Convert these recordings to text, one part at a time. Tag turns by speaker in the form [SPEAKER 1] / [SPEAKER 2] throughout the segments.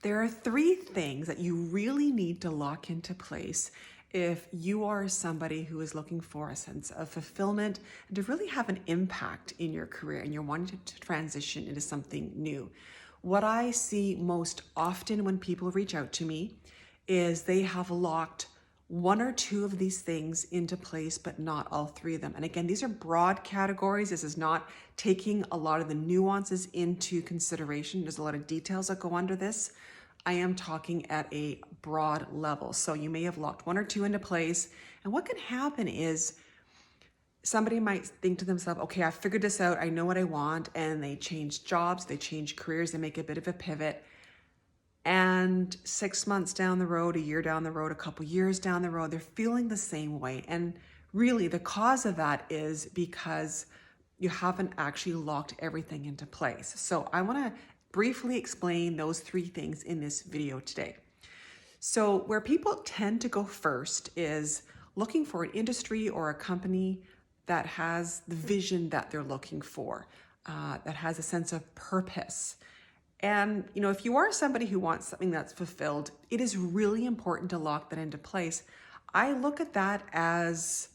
[SPEAKER 1] There are three things that you really need to lock into place if you are somebody who is looking for a sense of fulfillment and to really have an impact in your career and you're wanting to transition into something new. What I see most often when people reach out to me is they have locked one or two of these things into place, but not all three of them. And again, these are broad categories. This is not taking a lot of the nuances into consideration. There's a lot of details that go under this. I am talking at a broad level. So you may have locked one or two into place. And what can happen is somebody might think to themselves, okay, I figured this out. I know what I want. And they change jobs, they change careers, they make a bit of a pivot. And 6 months down the road, a year down the road, a couple years down the road, they're feeling the same way. And really the cause of that is because you haven't actually locked everything into place. So I want to briefly explain those three things in this video today. So where people tend to go first is looking for an industry or a company that has the vision that they're looking for, that has a sense of purpose. And, if you are somebody who wants something that's fulfilled, it is really important to lock that into place. I look at that as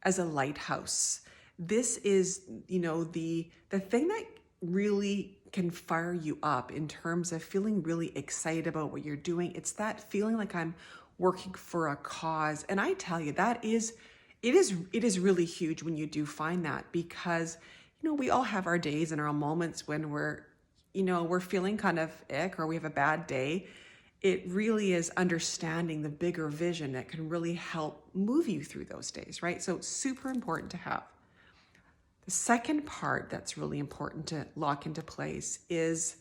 [SPEAKER 1] a lighthouse. This is, the thing that really can fire you up in terms of feeling really excited about what you're doing. It's that feeling like I'm working for a cause. And I tell you, it is really huge when you do find that, because, we all have our days and our moments when we're feeling kind of ick or we have a bad day. It really is understanding the bigger vision that can really help move you through those days, right? So super important to have. The second part that's really important to lock into place is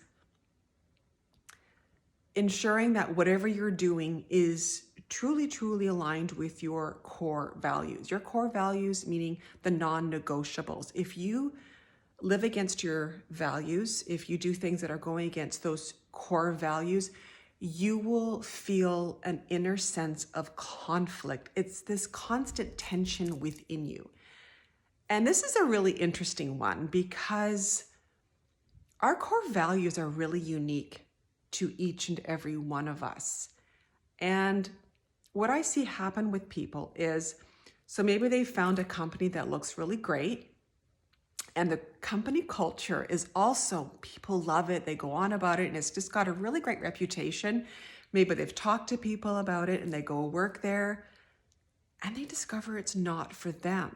[SPEAKER 1] ensuring that whatever you're doing is truly, truly aligned with your core values. Your core values meaning the non-negotiables. If you live against your values, if you do things that are going against those core values, you will feel an inner sense of conflict. It's this constant tension within you. And this is a really interesting one because our core values are really unique to each and every one of us. And what I see happen with people is, so maybe they found a company that looks really great, and the company culture is also, people love it, they go on about it, and it's just got a really great reputation. Maybe they've talked to people about it and they go work there and they discover it's not for them.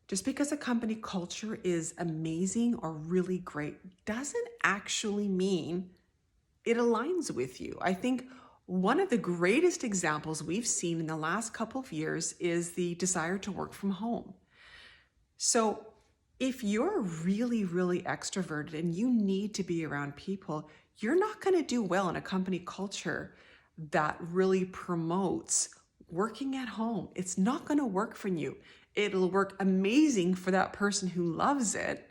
[SPEAKER 1] Just because a company culture is amazing or really great doesn't actually mean it aligns with you. I think one of the greatest examples we've seen in the last couple of years is the desire to work from home. So if you're really, really extroverted and you need to be around people, you're not going to do well in a company culture that really promotes working at home. It's not going to work for you. It'll work amazing for that person who loves it,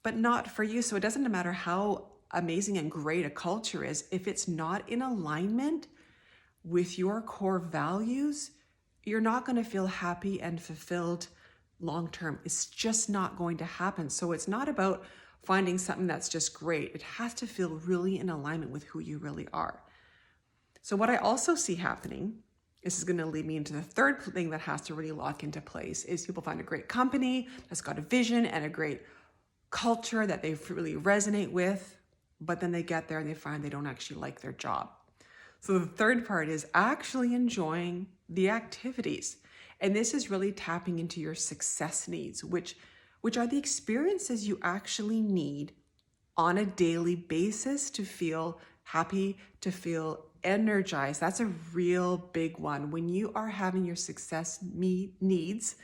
[SPEAKER 1] but not for you. So it doesn't matter how amazing and great a culture is. If it's not in alignment with your core values, you're not going to feel happy and fulfilled long term. It's just not going to happen. So it's not about finding something that's just great. It has to feel really in alignment with who you really are. So what I also see happening, this is going to lead me into the third thing that has to really lock into place, is people find a great company that's got a vision and a great culture that they really resonate with, but then they get there and they find they don't actually like their job. So the third part is actually enjoying the activities. And this is really tapping into your success needs, which are the experiences you actually need on a daily basis to feel happy, to feel energized. That's a real big one. When you are having your success needs,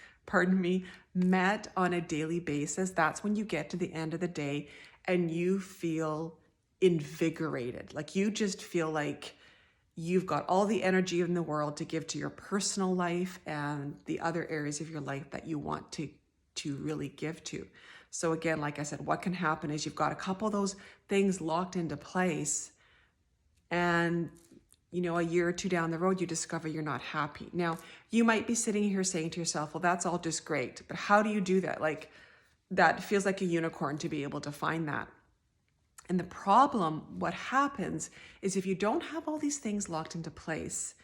[SPEAKER 1] met on a daily basis, that's when you get to the end of the day and you feel invigorated. Like you just feel like you've got all the energy in the world to give to your personal life and the other areas of your life that you want to really give to. So again, like I said, what can happen is you've got a couple of those things locked into place, and a year or two down the road, you discover you're not happy. Now, you might be sitting here saying to yourself, well, that's all just great, but how do you do that? Like, that feels like a unicorn to be able to find that. And the problem, what happens is if you don't have all these things locked into place,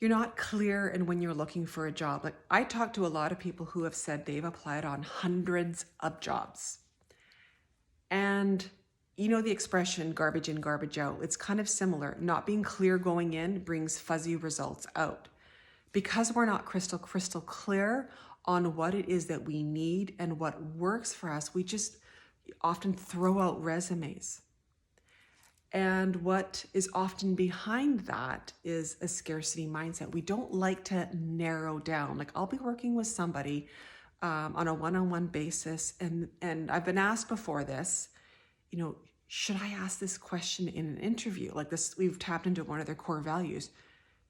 [SPEAKER 1] you're not clear in when you're looking for a job. Like I talk to a lot of people who have said they've applied on hundreds of jobs. And you know the expression garbage in, garbage out. It's kind of similar. Not being clear going in brings fuzzy results out. Because we're not crystal clear on what it is that we need and what works for us, we just often throw out resumes. And what is often behind that is a scarcity mindset. We don't like to narrow down. Like I'll be working with somebody on a one-on-one basis, and I've been asked before this, you know, should I ask this question in an interview? Like this, we've tapped into one of their core values.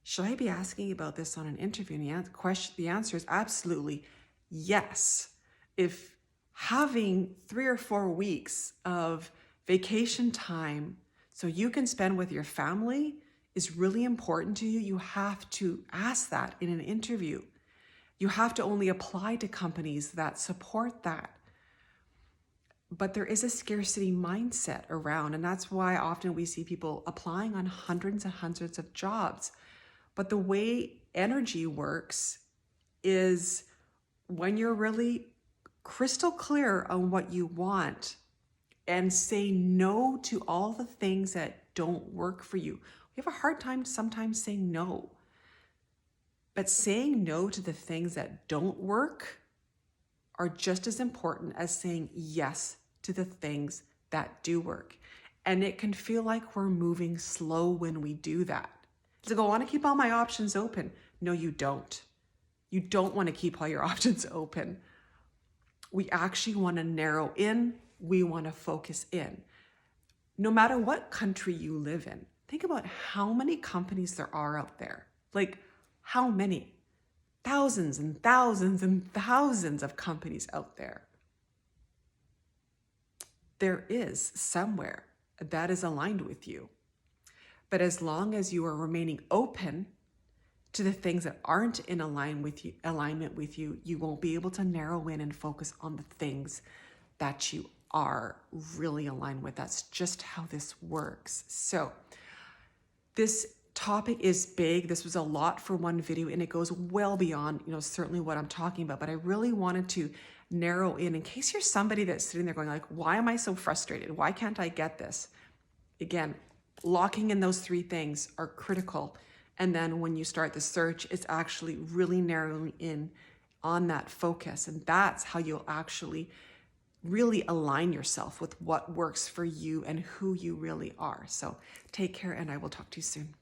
[SPEAKER 1] Should I be asking about this on an interview? And the answer is absolutely yes. If having 3 or 4 weeks of vacation time so you can spend with your family is really important to you, you have to ask that in an interview. You have to only apply to companies that support that. But there is a scarcity mindset around, and that's why often we see people applying on hundreds and hundreds of jobs. But the way energy works is when you're really crystal clear on what you want and say no to all the things that don't work for you. We have a hard time sometimes saying no. But saying no to the things that don't work are just as important as saying yes to the things that do work. And it can feel like we're moving slow when we do that. It's like, I want to keep all my options open. No, you don't. You don't want to keep all your options open. We actually want to narrow in. We want to focus in. No matter what country you live in, think about how many companies there are out there. Like how many? Thousands and thousands and thousands of companies out there. There is somewhere that is aligned with you. But as long as you are remaining open to the things that aren't in alignment with you, you won't be able to narrow in and focus on the things that you are really aligned with. That's just how this works. So this topic is big. This was a lot for one video, and it goes well beyond, certainly what I'm talking about. But I really wanted to narrow in case you're somebody that's sitting there going like, why am I so frustrated? Why can't I get this? Again, locking in those 3 things are critical. And then when you start the search, it's actually really narrowing in on that focus. And that's how you'll actually really align yourself with what works for you and who you really are. So take care, and I will talk to you soon.